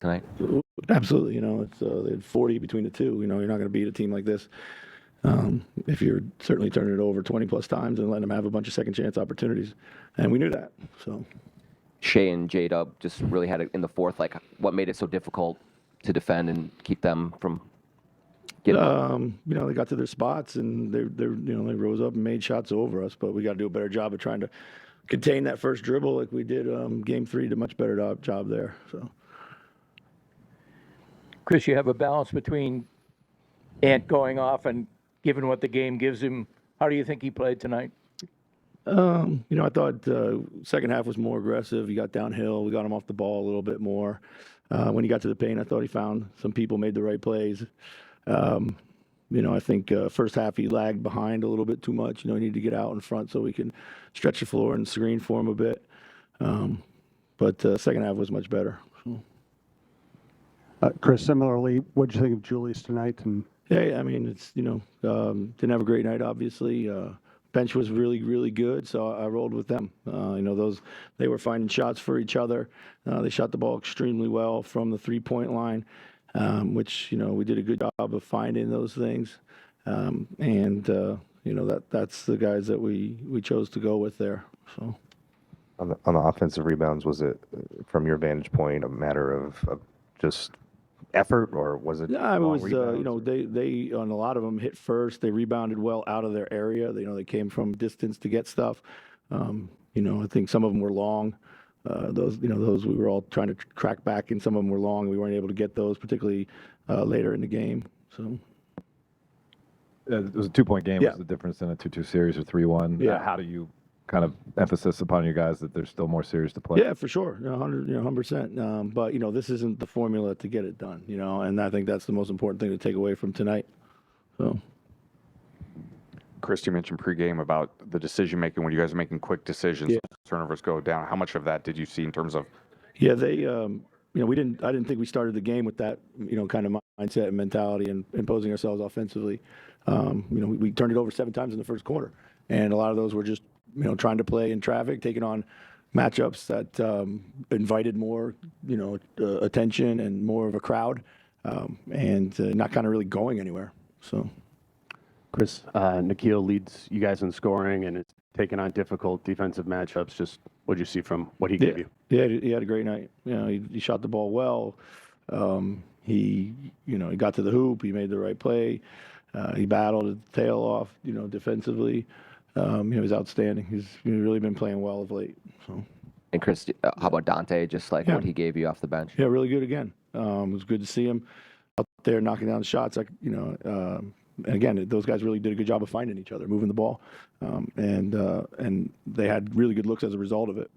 tonight? Absolutely. It's they had 40 between the two. You're not going to beat a team like this if you're certainly turning it over 20-plus times and letting them have a bunch of second-chance opportunities. And we knew that. So Shea and J-Dub just really had it in the fourth. Like, what made it so difficult to defend and keep them from getting they got to their spots and they rose up and made shots over us. But we got to do a better job of trying to contain that first dribble like we did Game 3. Did a much better job there. So, Chris, you have a balance between Ant going off and given what the game gives him. How do you think he played tonight? I thought second half was more aggressive. He got downhill. We got him off the ball a little bit more. When he got to the paint, I thought he found some people, made the right plays. I think first half he lagged behind a little bit too much. He needed to get out in front so we can stretch the floor and screen for him a bit. But second half was much better. Chris, similarly, what did you think of Julius tonight? And yeah, I mean, it's didn't have a great night, obviously. Bench was really, really good, so I rolled with them. They were finding shots for each other. They shot the ball extremely well from the three-point line, which we did a good job of finding those things. That's the guys that we chose to go with there. So on the offensive rebounds, was it from your vantage point a matter of just effort, or was it? Yeah, it was. They on a lot of them hit first. They rebounded well out of their area. They came from distance to get stuff. I think some of them were long. Those we were all trying to crack back, and some of them were long. We weren't able to get those, particularly later in the game. So it was a 2-point game. Yeah. Was the difference in a 2-2 series or 3-1? Yeah. How do you kind of emphasis upon you guys that there's still more series to play? Yeah, for sure, 100%. But this isn't the formula to get it done. And I think that's the most important thing to take away from tonight. So. Chris, you mentioned pregame about the decision making when you guys are making quick decisions. Yeah. Turnovers go down. How much of that did you see in terms of? Yeah, they. I didn't think we started the game with that kind of mindset and mentality and imposing ourselves offensively. We turned it over 7 times in the first quarter, and a lot of those were just trying to play in traffic, taking on matchups that invited more attention and more of a crowd, and not kind of really going anywhere. So. Chris, Nickeil leads you guys in scoring and is taking on difficult defensive matchups. Just what did you see from what he gave you? Yeah, he had a great night. He shot the ball well. He got to the hoop. He made the right play. He battled his tail off, defensively. He was outstanding. He's really been playing well of late. So. And Chris, how about Donte? Just like what he gave you off the bench? Yeah, really good again. It was good to see him out there knocking down shots. And again, those guys really did a good job of finding each other, moving the ball, and they had really good looks as a result of it.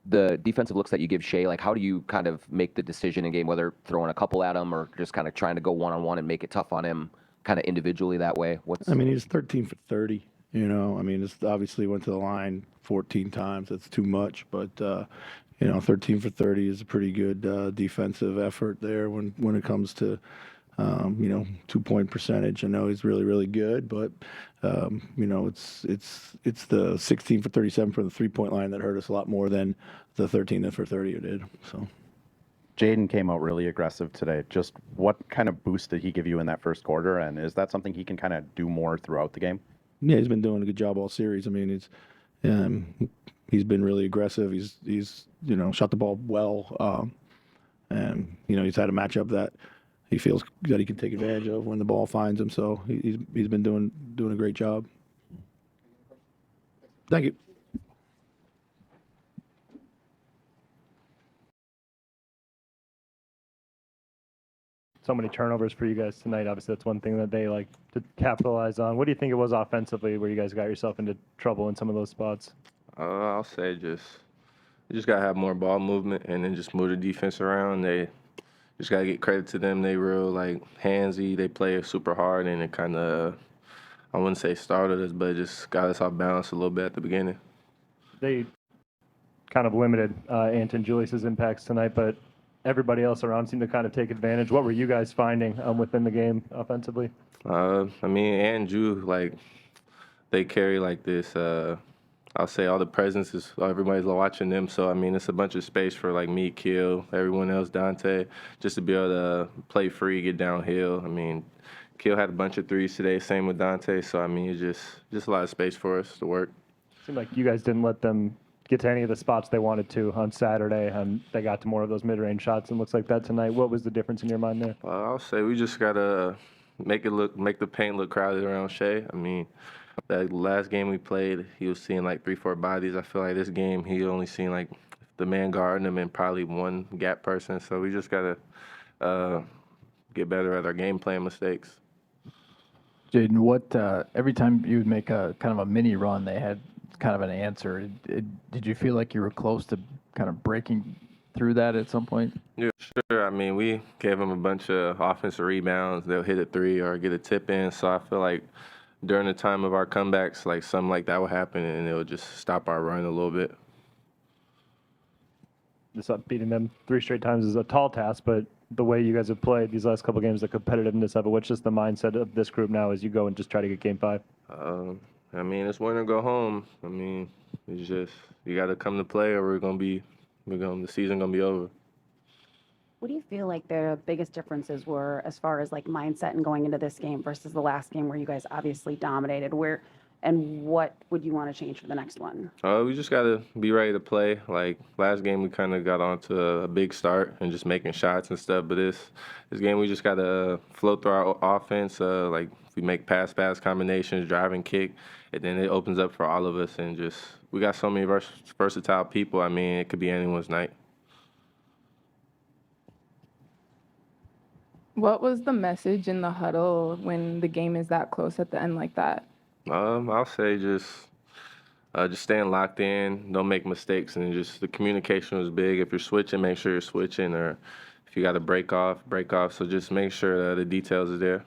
The defensive looks that you give Shea, like how do you kind of make the decision in game, whether throwing a couple at him or just kind of trying to go one-on-one and make it tough on him, kind of individually that way? He's 13 for 30. It's obviously went to the line 14 times. That's too much, but 13 for 30 is a pretty good defensive effort there when it comes to 2-point percentage. I know he's really, really good, but it's the 16 for 37 from the 3-point line that hurt us a lot more than the 13 for 30 did. So. Jaden came out really aggressive today. Just what kind of boost did he give you in that first quarter, and is that something he can kind of do more throughout the game? Yeah, he's been doing a good job all series. He's been really aggressive. He's shot the ball well, and he's had a matchup that he feels that he can take advantage of when the ball finds him. So he's been doing a great job. Thank you. So many turnovers for you guys tonight. Obviously, that's one thing that they like to capitalize on. What do you think it was offensively where you guys got yourself into trouble in some of those spots? I'll say you just got to have more ball movement and then just move the defense around. They just got to get credit to them. They real, handsy. They play super hard, and it kind of, I wouldn't say started us, but it just got us off balance a little bit at the beginning. They kind of limited Ant and Julius's impacts tonight, but everybody else around seemed to kind of take advantage. What were you guys finding within the game offensively? Ant and Ju, they carry this, I'll say all the presence is everybody's watching them. So I mean, it's a bunch of space for like me, Kill, everyone else, Donte, just to be able to play free, get downhill. I mean, Kill had a bunch of threes today. Same with Donte. So I mean, it's just a lot of space for us to work. Seemed like you guys didn't let them get to any of the spots they wanted to on Saturday, and they got to more of those mid-range shots, and looks like that tonight. What was the difference in your mind there? I'll say we just gotta make the paint look crowded around Shea. I mean, that last game we played, he was seeing like 3-4 bodies. I feel like this game he only seen like the man guarding him and probably one gap person. So we just gotta get better at our game plan mistakes. Jaden, what every time you would make a kind of a mini run, they had kind of an answer. Did you feel like you were close to kind of breaking through that at some point? Yeah, sure. I mean, we gave them a bunch of offensive rebounds. They'll hit a three or get a tip in. So I feel like during the time of our comebacks, like something like that would happen, and it would just stop our run a little bit. This beating them 3 straight times is a tall task, but the way you guys have played these last couple games, the competitiveness of it, what's just the mindset of this group now as you go and just try to get Game 5? I mean, it's win or go home. I mean, it's just you got to come to play, or the season gonna be over. What do you feel like the biggest differences were as far as like mindset and going into this game versus the last game where you guys obviously dominated? And what would you want to change for the next one? We just got to be ready to play. Like last game, we kind of got onto a big start and just making shots and stuff. But this game, we just got to flow through our offense. Like if we make pass combinations, drive and kick, and then it opens up for all of us. And just we got so many versatile people. I mean, it could be anyone's night. What was the message in the huddle when the game is that close at the end like that? I'll say just staying locked in, don't make mistakes, and just the communication was big. If you're switching, make sure you're switching, or if you got to break off. So just make sure the details are there.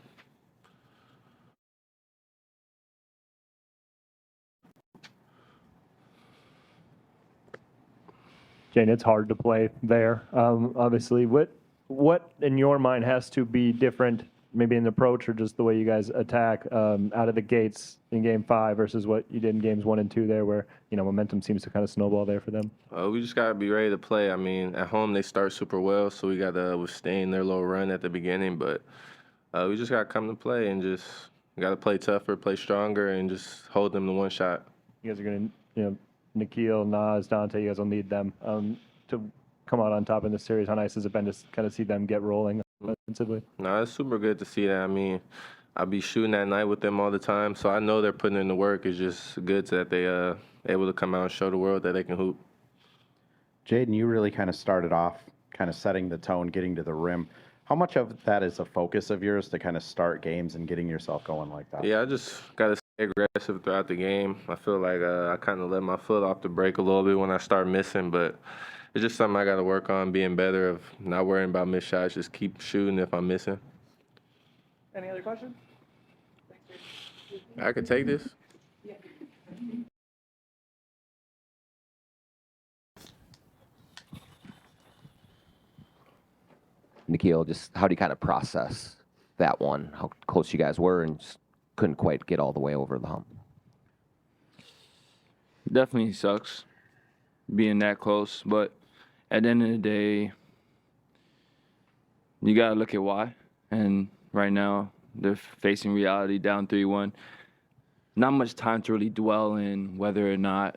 Jane, it's hard to play there, obviously. What in your mind has to be different, maybe in the approach or just the way you guys attack out of the gates in Game 5 versus what you did in Games 1 and 2 there, where momentum seems to kind of snowball there for them? We just gotta be ready to play. I mean, at home they start super well, so we gotta withstand their little run at the beginning. But we just gotta come to play and just gotta play tougher, play stronger, and just hold them to one shot. You guys are gonna, Nickeil, Nas, Donte, you guys will need them to come out on top in this series. How nice has it been to kind of see them get rolling offensively? No, it's super good to see that. I mean, I'll be shooting at night with them all the time, so I know they're putting in the work. It's just good that they able to come out and show the world that they can hoop. Jaden, you really kind of started off kind of setting the tone, getting to the rim. How much of that is a focus of yours to kind of start games and getting yourself going like that? Yeah, I just got to stay aggressive throughout the game. I feel like I kind of let my foot off the brake a little bit when I start missing, but it's just something I got to work on, being better, of not worrying about missed shots, just keep shooting if I'm missing. Any other questions? I could take this. Nickeil, just how do you kind of process that one? How close you guys were and just couldn't quite get all the way over the hump? Definitely sucks being that close, but at the end of the day, you got to look at why. And right now, they're facing reality, down 3-1. Not much time to really dwell in whether or not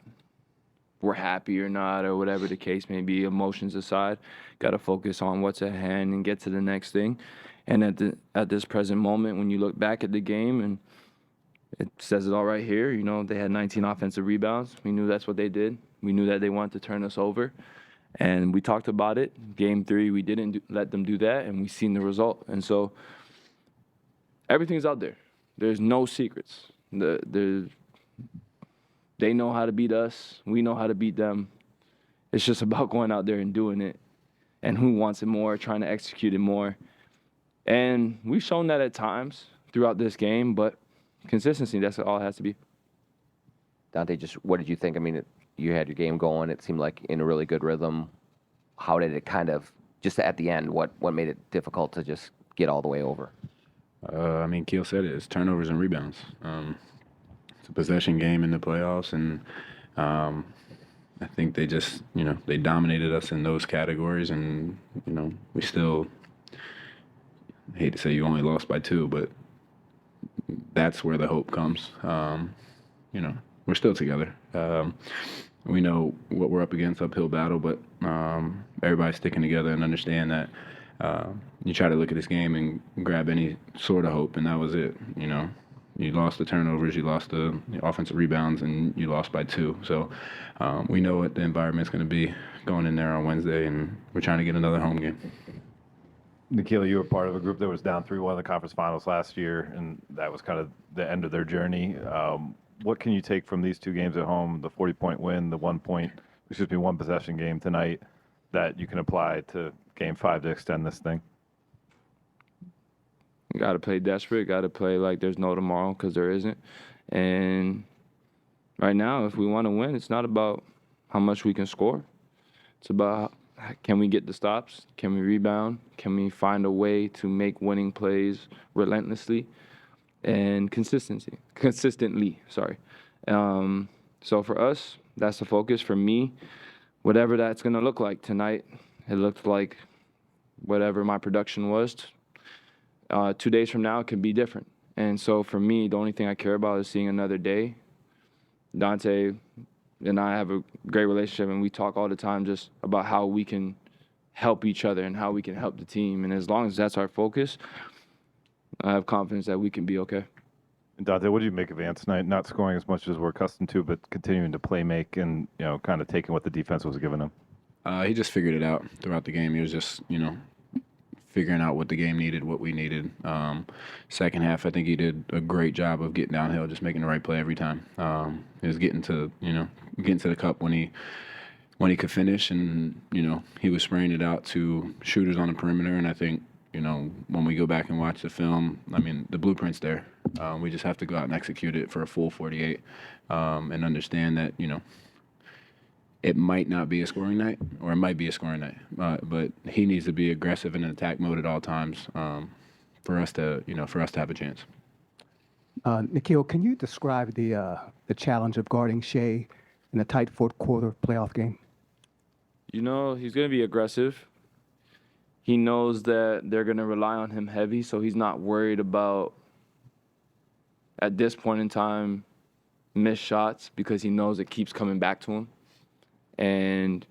we're happy or not, or whatever the case may be, emotions aside. Got to focus on what's at hand and get to the next thing. And at this present moment, when you look back at the game, and it says it all right here, they had 19 offensive rebounds. We knew that's what they did. We knew that they wanted to turn us over. And we talked about it. Game 3, we didn't let them do that, and we seen the result. And so everything's out there. There's no secrets. They know how to beat us. We know how to beat them. It's just about going out there and doing it, and who wants it more, trying to execute it more. And we've shown that at times throughout this game, but consistency, that's all it has to be. Donte, just what did you think? I mean, you had your game going. It seemed like in a really good rhythm. How did it kind of, just at the end, what made it difficult to just get all the way over? I mean, Keel said it. It's turnovers and rebounds. It's a possession game in the playoffs, and I think they just, they dominated us in those categories, and, we still, I hate to say you only lost by 2, but that's where the hope comes. We're still together. We know what we're up against, uphill battle, but everybody's sticking together and understand that you try to look at this game and grab any sort of hope, and that was it. You lost the turnovers, you lost the offensive rebounds, and you lost by 2. So we know what the environment's going to be going in there on Wednesday, and we're trying to get another home game. Nickeil, you were part of a group that was down 3-1 in the conference finals last year, and that was kind of the end of their journey. What can you take from these 2 games at home, the 40-point win, the 1 possession game tonight, that you can apply to Game 5 to extend this thing? You got to play desperate, got to play like there's no tomorrow, because there isn't. And right now, if we want to win, it's not about how much we can score. It's about, can we get the stops? Can we rebound? Can we find a way to make winning plays relentlessly and consistently, sorry. So for us, that's the focus. For me, whatever that's going to look like tonight, it looked like whatever my production was. 2 days from now, it can be different. And so for me, the only thing I care about is seeing another day. Donte and I have a great relationship, and we talk all the time just about how we can help each other and how we can help the team. And as long as that's our focus, I have confidence that we can be okay. And Donte, what do you make of Ant tonight? Not scoring as much as we're accustomed to, but continuing to play make and, kind of taking what the defense was giving him. He just figured it out throughout the game. He was just, figuring out what the game needed, what we needed. Second half, I think he did a great job of getting downhill, just making the right play every time. He was getting to the cup when he could finish, and he was spraying it out to shooters on the perimeter. And I think when we go back and watch the film, I mean, the blueprint's there. We just have to go out and execute it for a full 48, and understand that it might not be a scoring night, or it might be a scoring night, but he needs to be aggressive in attack mode at all times for us to have a chance. Nickeil, can you describe the challenge of guarding Shea in a tight fourth quarter playoff game? He's going to be aggressive. He knows that they're going to rely on him heavy, so he's not worried about, at this point in time, missed shots, because he knows it keeps coming back to him. And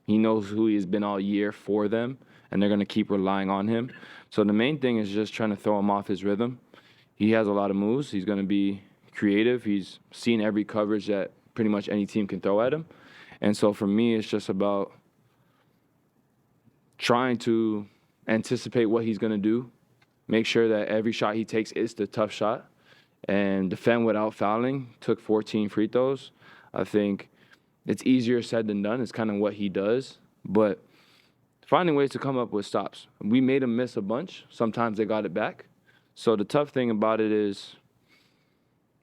he knows who he has been all year for them, and they're going to keep relying on him. So the main thing is just trying to throw him off his rhythm. He has a lot of moves. He's going to be creative. He's seen every coverage that pretty much any team can throw at him. And so for me, it's just about trying to anticipate what he's going to do, make sure that every shot he takes is the tough shot, and defend without fouling. Took 14 free throws. I think it's easier said than done. It's kind of what he does. But finding ways to come up with stops. We made him miss a bunch. Sometimes they got it back. So the tough thing about it is,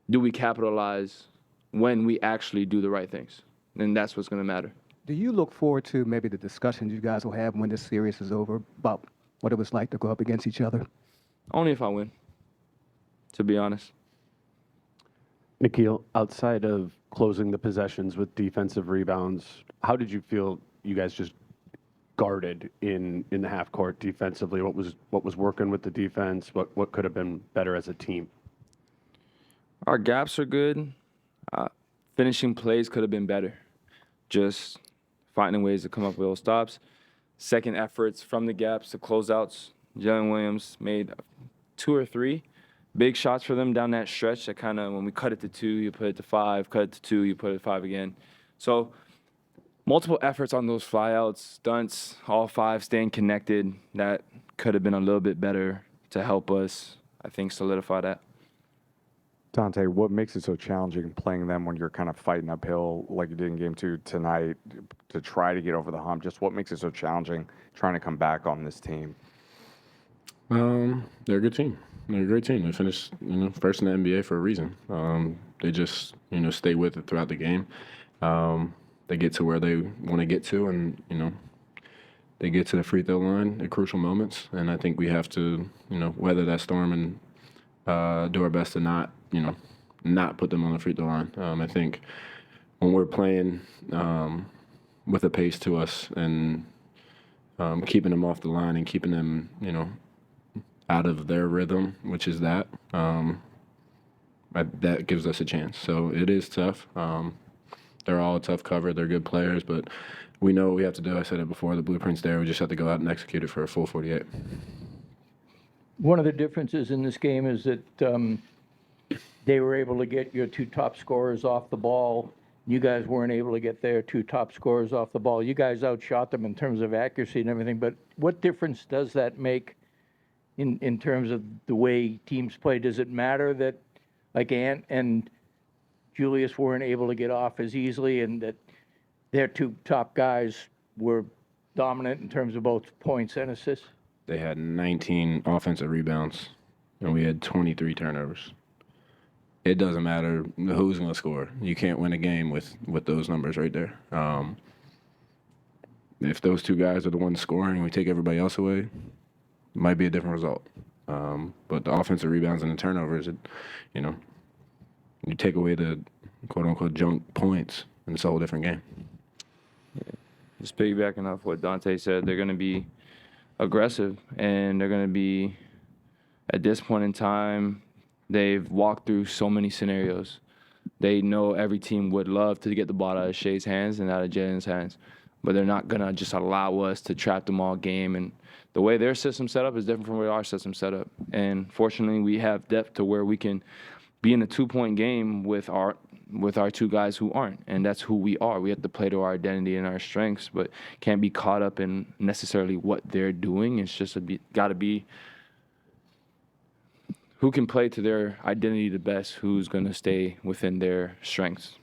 do we capitalize when we actually do the right things? And that's what's going to matter. Do you look forward to maybe the discussions you guys will have when this series is over about what it was like to go up against each other? Only if I win, to be honest. Nickeil, outside of closing the possessions with defensive rebounds, how did you feel you guys just guarded in the half court defensively? What was working with the defense? What could have been better as a team? Our gaps are good. Finishing plays could have been better. Just finding ways to come up with those stops. Second efforts from the gaps to closeouts. Jalen Williams made 2 or 3 big shots for them down that stretch that kind of, when we cut it to 2, you put it to 5, cut it to 2, you put it to 5 again. So multiple efforts on those flyouts, stunts, all 5 staying connected. That could have been a little bit better to help us, I think, solidify that. Donte, what makes it so challenging playing them when you're kind of fighting uphill like you did in Game 2 tonight to try to get over the hump? Just what makes it so challenging trying to come back on this team? They're a good team. They're a great team. They finished, first in the NBA for a reason. They just, stay with it throughout the game. They get to where they want to get to, and, they get to the free throw line at crucial moments. And I think we have to, weather that storm and do our best to not put them on the free throw line. I think when we're playing with a pace to us and keeping them off the line and keeping them, out of their rhythm, which is that gives us a chance. So it is tough. They're all a tough cover. They're good players, but we know what we have to do. I said it before. The blueprint's there. We just have to go out and execute it for a full 48. One of the differences in this game is that they were able to get your two top scorers off the ball. You guys weren't able to get their two top scorers off the ball. You guys outshot them in terms of accuracy and everything, but what difference does that make in terms of the way teams play? Does it matter that like Ant and Julius weren't able to get off as easily and that their two top guys were dominant in terms of both points and assists? They had 19 offensive rebounds, and we had 23 turnovers. It doesn't matter who's going to score. You can't win a game with those numbers right there. If those two guys are the ones scoring and we take everybody else away, it might be a different result. But the offensive rebounds and the turnovers, you take away the quote-unquote junk points, and it's a whole different game. Yeah. Just piggybacking off what Donte said, they're going to be aggressive, and they're going to be, at this point in time, they've walked through so many scenarios. They know every team would love to get the ball out of Shai's hands and out of Jaden's hands, but they're not going to just allow us to trap them all game. And the way their system set up is different from where our system set up. And fortunately, we have depth to where we can be in a 2-point game with our two guys who aren't, and that's who we are. We have to play to our identity and our strengths, but can't be caught up in necessarily what they're doing. It's just got to be who can play to their identity the best, who's going to stay within their strengths.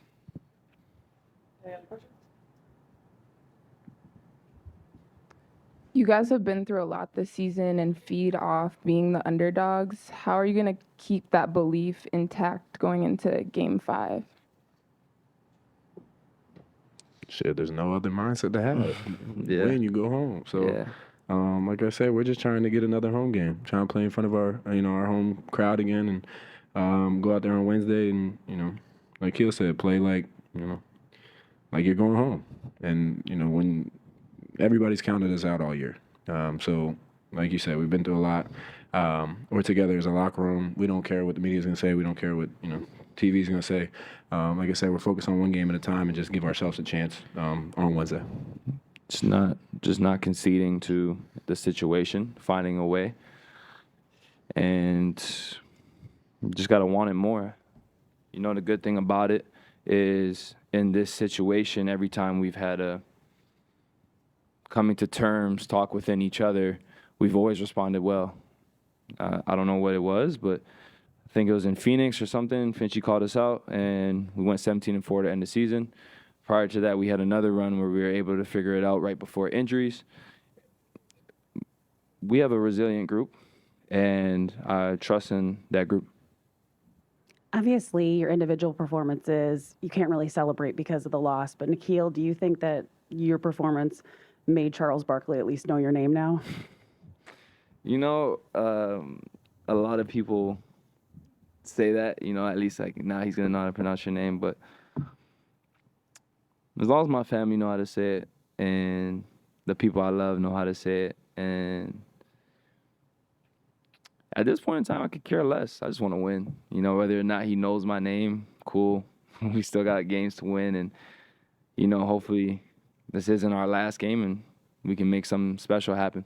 You guys have been through a lot this season and feed off being the underdogs. How are you going to keep that belief intact going into Game 5? Shit, there's no other mindset to have. Yeah. Win, you go home. So, Yeah. like I said, we're just trying to get another home game, trying to play in front of our home crowd again, and go out there on Wednesday and, like Nickeil said, play like you're going home. And, when everybody's counted us out all year. So, like you said, we've been through a lot. We're together as a locker room. We don't care what the media's going to say. We don't care what, TV's going to say. Like I said, we're focused on one game at a time and just give ourselves a chance on Wednesday. Just not conceding to the situation, finding a way, and just got to want it more. The good thing about it is in this situation, every time we've had a coming to terms, talk within each other, we've always responded well. I don't know what it was, but I think it was in Phoenix or something. Finch called us out, and we went 17-4 to end the season. Prior to that, we had another run where we were able to figure it out right before injuries. We have a resilient group, and I trust in that group. Obviously, your individual performances, you can't really celebrate because of the loss. But Nickeil, do you think that your performance made Charles Barkley at least know your name now? A lot of people say that, at least like now he's going to know how to pronounce your name. But as long as my family know how to say it and the people I love know how to say it, and at this point in time, I could care less. I just want to win. Whether or not he knows my name, cool. We still got games to win, and hopefully this isn't our last game and we can make something special happen.